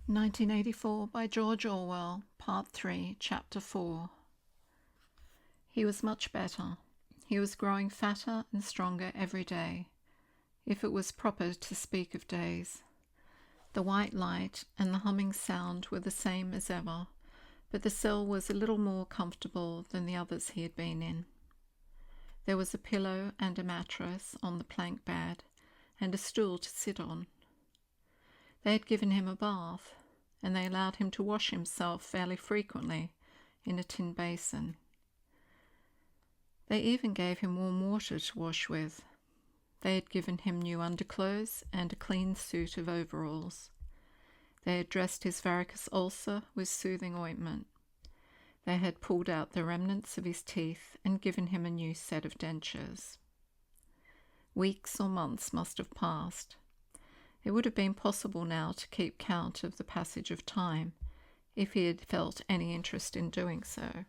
1984 by George Orwell, Part 3, Chapter 4. He was much better. He was growing fatter and stronger every day, if it was proper to speak of days. The white light and the humming sound were the same as ever, but the cell was a little more comfortable than the others he had been in. There was a pillow and a mattress on the plank bed, and a stool to sit on. They had given him a bath, and they allowed him to wash himself fairly frequently in a tin basin. They even gave him warm water to wash with. They had given him new underclothes and a clean suit of overalls. They had dressed his varicose ulcer with soothing ointment. They had pulled out the remnants of his teeth and given him a new set of dentures. Weeks or months must have passed. It would have been possible now to keep count of the passage of time, if he had felt any interest in doing so.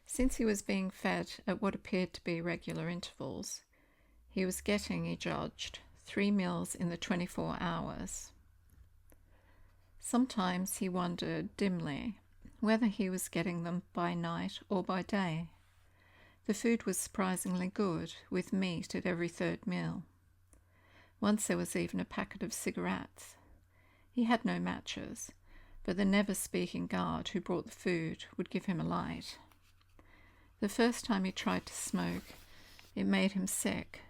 Since he was being fed at what appeared to be regular intervals, he was getting, he judged, 3 meals in the 24 hours. Sometimes he wondered dimly whether he was getting them by night or by day. The food was surprisingly good, with meat at every third meal. Once there was even a packet of cigarettes. He had no matches, but the never-speaking guard who brought the food would give him a light. The first time he tried to smoke, it made him sick,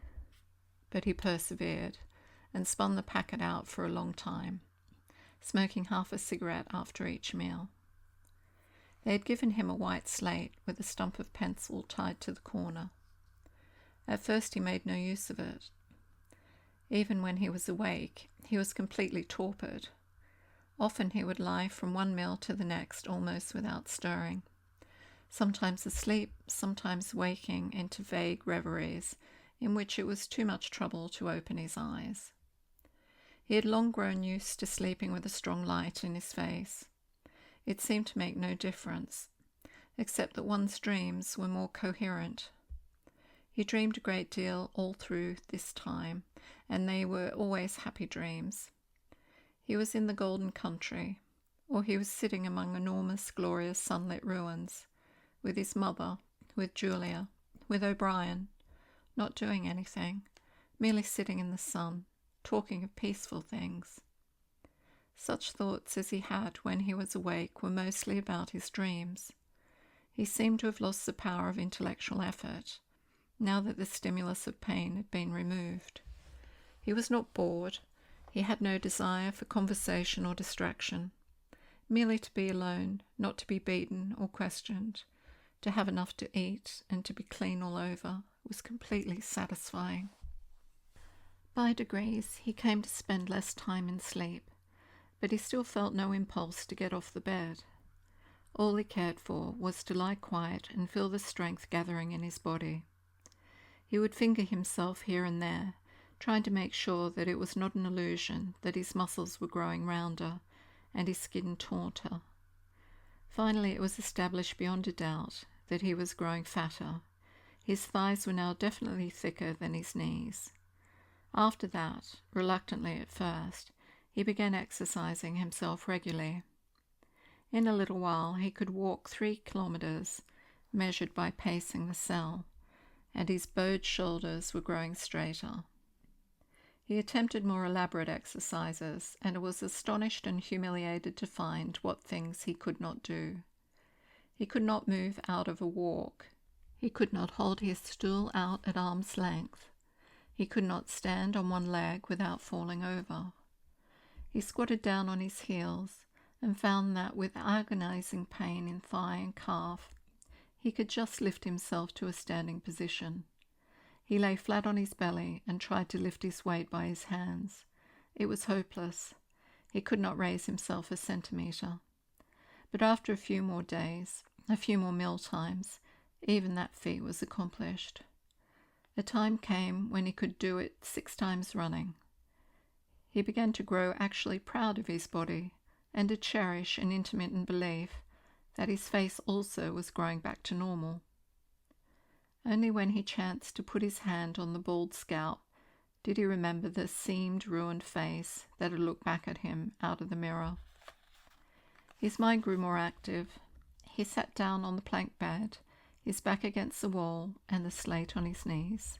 but he persevered and spun the packet out for a long time, smoking half a cigarette after each meal. They had given him a white slate with a stump of pencil tied to the corner. At first he made no use of it. Even when he was awake, he was completely torpid. Often he would lie from one meal to the next almost without stirring, sometimes asleep, sometimes waking into vague reveries in which it was too much trouble to open his eyes. He had long grown used to sleeping with a strong light in his face. It seemed to make no difference, except that one's dreams were more coherent. He dreamed a great deal all through this time, and they were always happy dreams. He was in the golden country, or he was sitting among enormous, glorious, sunlit ruins, with his mother, with Julia, with O'Brien, not doing anything, merely sitting in the sun, talking of peaceful things. Such thoughts as he had when he was awake were mostly about his dreams. He seemed to have lost the power of intellectual effort, now that the stimulus of pain had been removed. He was not bored. He had no desire for conversation or distraction. Merely to be alone, not to be beaten or questioned, to have enough to eat and to be clean all over was completely satisfying. By degrees, he came to spend less time in sleep, but he still felt no impulse to get off the bed. All he cared for was to lie quiet and feel the strength gathering in his body. He would finger himself here and there, trying to make sure that it was not an illusion that his muscles were growing rounder and his skin tauter. Finally, it was established beyond a doubt that he was growing fatter. His thighs were now definitely thicker than his knees. After that, reluctantly at first, he began exercising himself regularly. In a little while he could walk 3 kilometers, measured by pacing the cell, and his bowed shoulders were growing straighter. He attempted more elaborate exercises, and was astonished and humiliated to find what things he could not do. He could not move out of a walk. He could not hold his stool out at arm's length. He could not stand on one leg without falling over. He squatted down on his heels and found that with agonizing pain in thigh and calf, he could just lift himself to a standing position. He lay flat on his belly and tried to lift his weight by his hands. It was hopeless. He could not raise himself a centimetre. But after a few more days, a few more meal times, even that feat was accomplished. A time came when he could do it 6 times running. He began to grow actually proud of his body and to cherish an intermittent belief that his face also was growing back to normal. Only when he chanced to put his hand on the bald scalp Did he remember the seamed, ruined face that had looked back at him out of the mirror? His mind grew more active. He sat down on the plank bed, his back against the wall and the slate on his knees,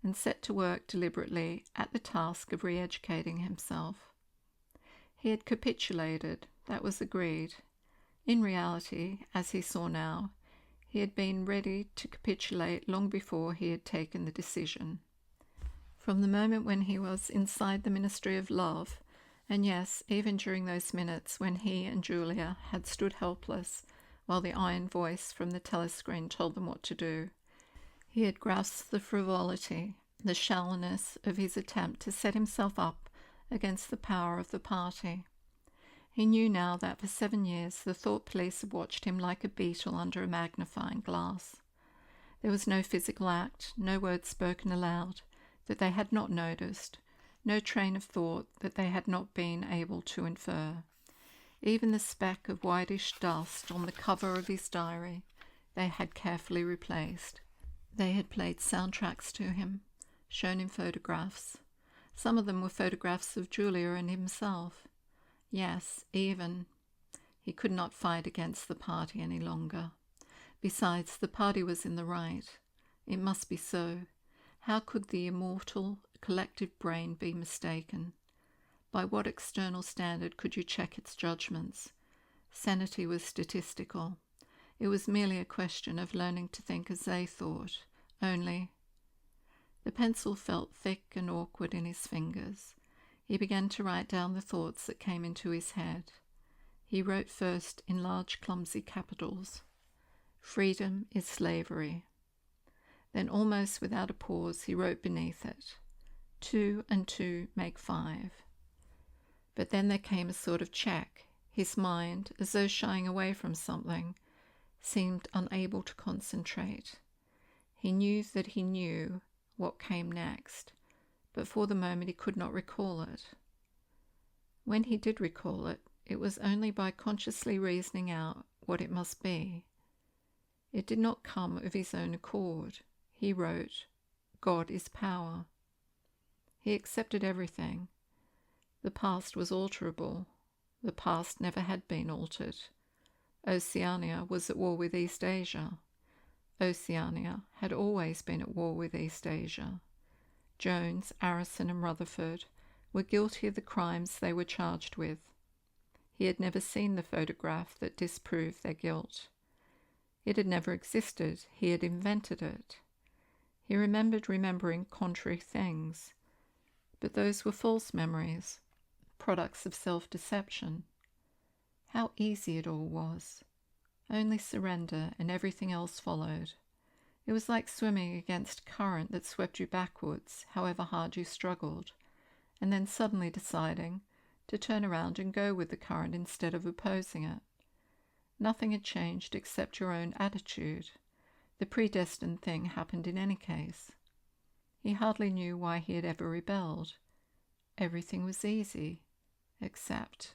and set to work deliberately at the task of re-educating himself. He had capitulated, that was agreed. In reality, as he saw now, he had been ready to capitulate long before he had taken the decision. From the moment when he was inside the Ministry of Love, and yes, even during those minutes when he and Julia had stood helpless while the iron voice from the telescreen told them what to do, he had grasped the frivolity, the shallowness of his attempt to set himself up against the power of the party. He knew now that for 7 years the thought police had watched him like a beetle under a magnifying glass. There was no physical act, no word spoken aloud that they had not noticed, no train of thought that they had not been able to infer. Even the speck of whitish dust on the cover of his diary they had carefully replaced. They had played soundtracks to him, shown him photographs. Some of them were photographs of Julia and himself. Yes, even. He could not fight against the party any longer. Besides, the party was in the right. It must be so. How could the immortal, collective brain be mistaken? By what external standard could you check its judgments? Sanity was statistical. It was merely a question of learning to think as they thought, only. The pencil felt thick and awkward in his fingers. He began to write down the thoughts that came into his head. He wrote first in large, clumsy capitals, "Freedom is slavery." Then, almost without a pause, he wrote beneath it, 2 and 2 make 5. But then there came a sort of check. His mind, as though shying away from something, seemed unable to concentrate. He knew that he knew what came next, but for the moment he could not recall it. When he did recall it, it was only by consciously reasoning out what it must be. It did not come of his own accord. He wrote, "God is power." He accepted everything. The past was alterable. The past never had been altered. Oceania was at war with East Asia. Oceania had always been at war with East Asia. Jones, Arison, and Rutherford were guilty of the crimes they were charged with. He had never seen the photograph that disproved their guilt. It had never existed. He had invented it. He remembered remembering contrary things, but those were false memories, products of self-deception. How easy it all was. Only surrender, and everything else followed. It was like swimming against a current that swept you backwards, however hard you struggled, and then suddenly deciding to turn around and go with the current instead of opposing it. Nothing had changed except your own attitude. The predestined thing happened in any case. He hardly knew why he had ever rebelled. Everything was easy, except.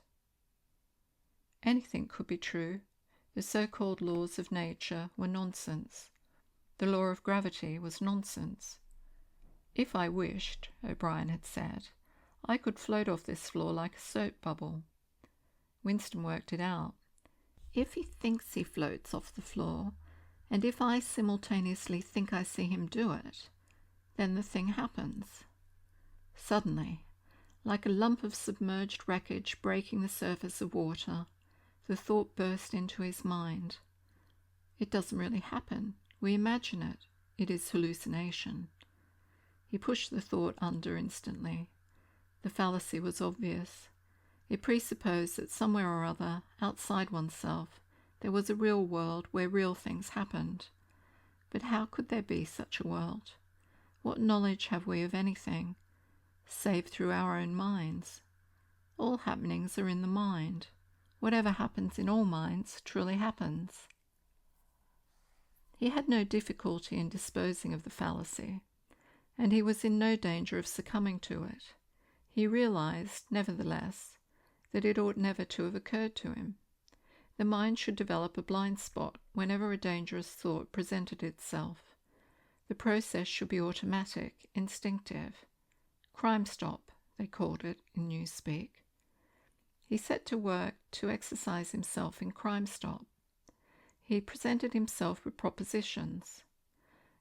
Anything could be true. The so-called laws of nature were nonsense. The law of gravity was nonsense. "If I wished," O'Brien had said, "I could float off this floor like a soap bubble." Winston worked it out. If he thinks he floats off the floor, and if I simultaneously think I see him do it, then the thing happens. Suddenly, like a lump of submerged wreckage breaking the surface of water, the thought burst into his mind. It doesn't really happen. We imagine it. It is hallucination. He pushed the thought under instantly. The fallacy was obvious. It presupposed that somewhere or other, outside oneself, there was a real world where real things happened. But how could there be such a world? What knowledge have we of anything, save through our own minds? All happenings are in the mind. Whatever happens in all minds truly happens. He had no difficulty in disposing of the fallacy, and he was in no danger of succumbing to it. He realized, nevertheless, that it ought never to have occurred to him. The mind should develop a blind spot whenever a dangerous thought presented itself. The process should be automatic, instinctive. Crime Stop, they called it in Newspeak. He set to work to exercise himself in Crime Stop. He presented himself with propositions.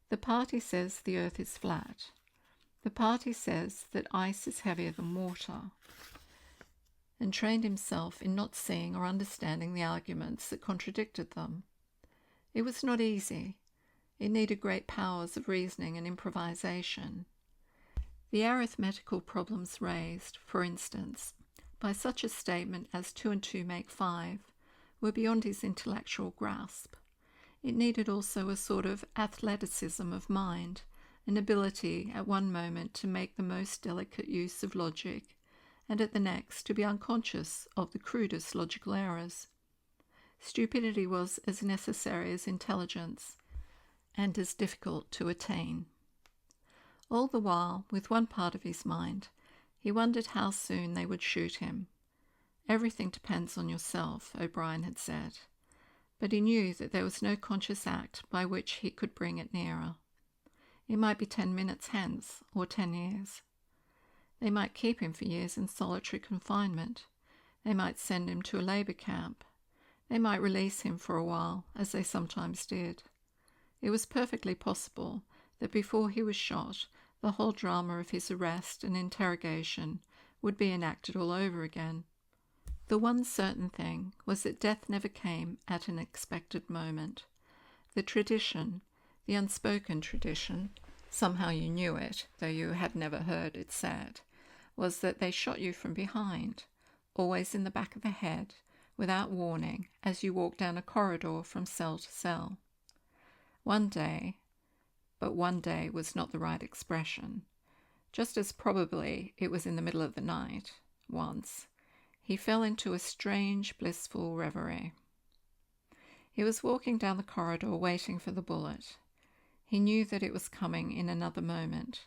The party says the earth is flat. The party says that ice is heavier than water, and trained himself in not seeing or understanding the arguments that contradicted them. It was not easy. It needed great powers of reasoning and improvisation. The arithmetical problems raised, for instance, by such a statement as 2 and 2 make 5, were beyond his intellectual grasp. It needed also a sort of athleticism of mind, an ability at one moment to make the most delicate use of logic, and at the next to be unconscious of the crudest logical errors. Stupidity was as necessary as intelligence, and as difficult to attain. All the while, with one part of his mind, he wondered how soon they would shoot him. Everything depends on yourself, O'Brien had said, but he knew that there was no conscious act by which he could bring it nearer. It might be 10 minutes hence, or 10 years. They might keep him for years in solitary confinement. They might send him to a labour camp. They might release him for a while, as they sometimes did. It was perfectly possible that before he was shot, the whole drama of his arrest and interrogation would be enacted all over again. The one certain thing was that death never came at an expected moment. The tradition, the unspoken tradition, somehow you knew it, though you had never heard it said, was that they shot you from behind, always in the back of the head, without warning, as you walked down a corridor from cell to cell. One day, but one day was not the right expression, just as probably it was in the middle of the night, once, he fell into a strange, blissful reverie. He was walking down the corridor waiting for the bullet. He knew that it was coming in another moment.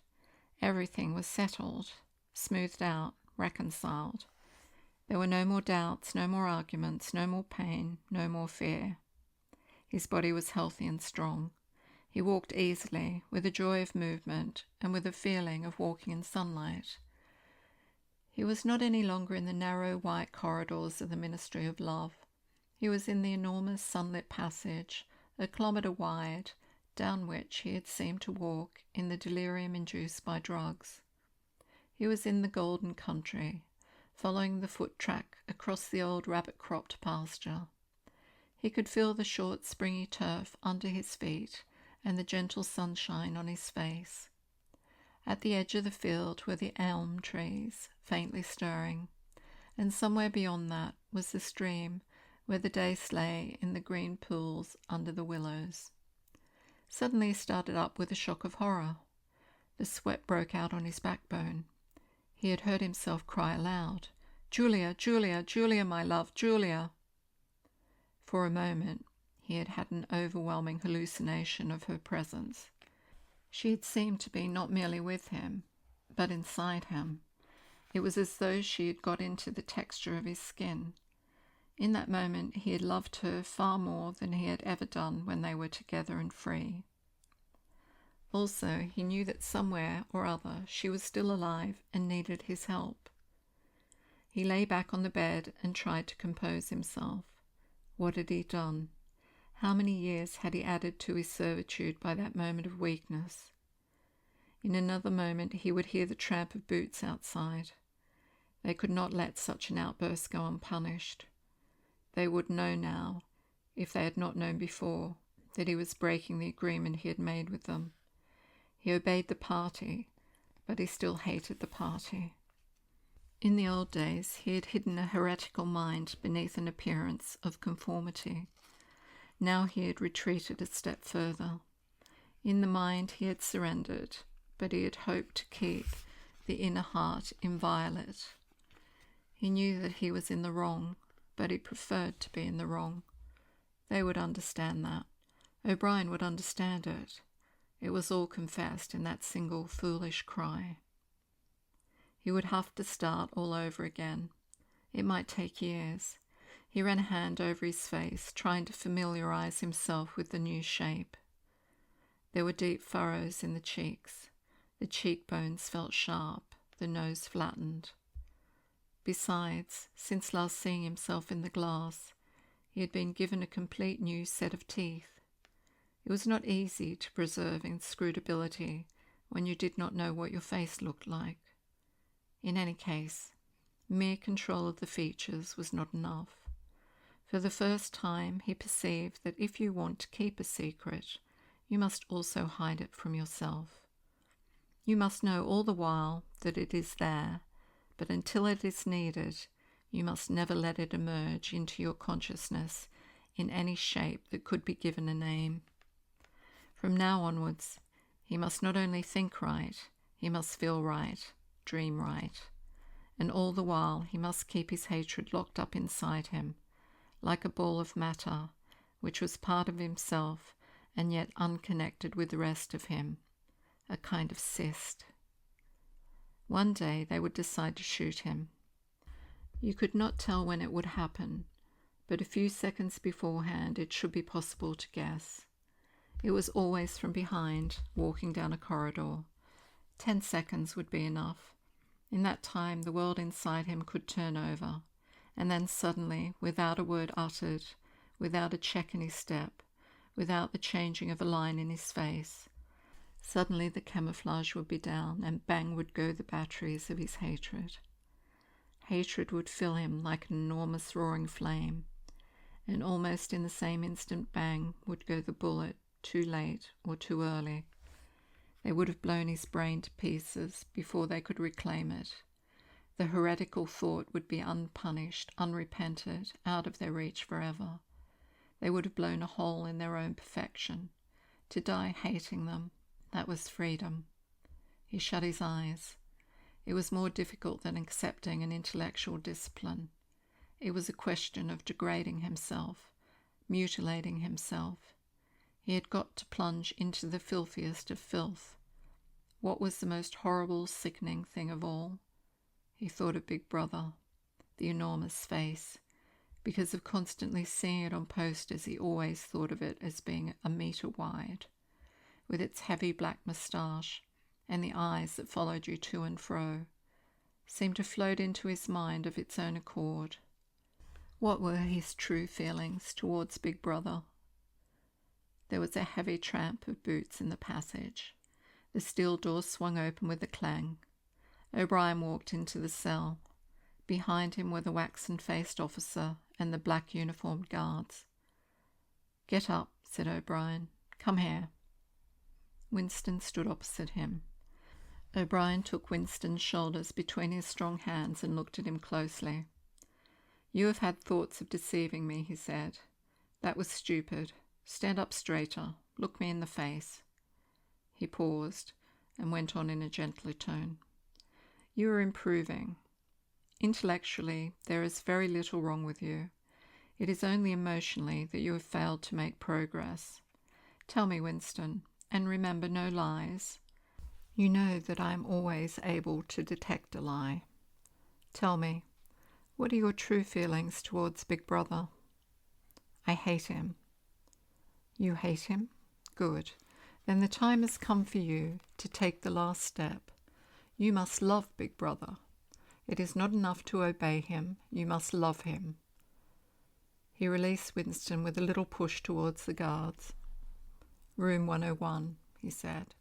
Everything was settled, smoothed out, reconciled. There were no more doubts, no more arguments, no more pain, no more fear. His body was healthy and strong. He walked easily, with a joy of movement, and with a feeling of walking in sunlight. He was not any longer in the narrow white corridors of the Ministry of Love. He was in the enormous sunlit passage, a kilometre wide, down which he had seemed to walk in the delirium induced by drugs. He was in the golden country, following the foot track across the old rabbit-cropped pasture. He could feel the short springy turf under his feet and the gentle sunshine on his face. At the edge of the field were the elm trees, faintly stirring, and somewhere beyond that was the stream where the dace lay in the green pools under the willows. Suddenly he started up with a shock of horror. The sweat broke out on his backbone. He had heard himself cry aloud, "Julia, Julia, Julia, my love, Julia!" For a moment he had had an overwhelming hallucination of her presence. She had seemed to be not merely with him, but inside him. It was as though she had got into the texture of his skin. In that moment he had loved her far more than he had ever done when they were together and free. Also, he knew that somewhere or other she was still alive and needed his help. He lay back on the bed and tried to compose himself. What had he done? How many years had he added to his servitude by that moment of weakness? In another moment he would hear the tramp of boots outside. They could not let such an outburst go unpunished. They would know now, if they had not known before, that he was breaking the agreement he had made with them. He obeyed the party, but he still hated the party. In the old days he had hidden a heretical mind beneath an appearance of conformity. Now he had retreated a step further. In the mind he had surrendered, but he had hoped to keep the inner heart inviolate. He knew that he was in the wrong, but he preferred to be in the wrong. They would understand that. O'Brien would understand it. It was all confessed in that single foolish cry. He would have to start all over again. It might take years. He ran a hand over his face, trying to familiarize himself with the new shape. There were deep furrows in the cheeks. The cheekbones felt sharp. the nose flattened. Besides, since last seeing himself in the glass, he had been given a complete new set of teeth. It was not easy to preserve inscrutability when you did not know what your face looked like. In any case, mere control of the features was not enough. For the first time, he perceived that if you want to keep a secret, you must also hide it from yourself. You must know all the while that it is there, but until it is needed, you must never let it emerge into your consciousness in any shape that could be given a name. From now onwards, he must not only think right, he must feel right, dream right, and all the while he must keep his hatred locked up inside him, like a ball of matter, which was part of himself and yet unconnected with the rest of him, a kind of cyst. One day they would decide to shoot him. You could not tell when it would happen, but a few seconds beforehand it should be possible to guess. It was always from behind, walking down a corridor. 10 seconds would be enough. In that time the world inside him could turn over, and then suddenly, without a word uttered, without a check in his step, without the changing of a line in his face, suddenly the camouflage would be down, and bang would go the batteries of his hatred. Hatred would fill him like an enormous roaring flame, and almost in the same instant bang would go the bullet, too late or too early. They would have blown his brain to pieces before they could reclaim it. The heretical thought would be unpunished, unrepented, out of their reach forever. They would have blown a hole in their own perfection. To die hating them, that was freedom. He shut his eyes. It was more difficult than accepting an intellectual discipline. It was a question of degrading himself, mutilating himself. He had got to plunge into the filthiest of filth. What was the most horrible, sickening thing of all? He thought of Big Brother, the enormous face. Because of constantly seeing it on posters, he always thought of it as being a metre wide, with its heavy black moustache and the eyes that followed you to and fro, seemed to float into his mind of its own accord. What were his true feelings towards Big Brother? There was a heavy tramp of boots in the passage. The steel door swung open with a clang. O'Brien walked into the cell. Behind him were the waxen-faced officer and the black-uniformed guards. "Get up," said O'Brien. "Come here." Winston stood opposite him. O'Brien took Winston's shoulders between his strong hands and looked at him closely. "You have had thoughts of deceiving me," he said. "That was stupid. Stand up straighter. Look me in the face." He paused and went on in a gentler tone. "You are improving. Intellectually, there is very little wrong with you. It is only emotionally that you have failed to make progress. Tell me, Winston, and remember no lies. You know that I am always able to detect a lie. Tell me, what are your true feelings towards Big Brother?" "I hate him." "You hate him? Good. Then the time has come for you to take the last step. You must love Big Brother. It is not enough to obey him. You must love him." He released Winston with a little push towards the guards. "Room 101, he said.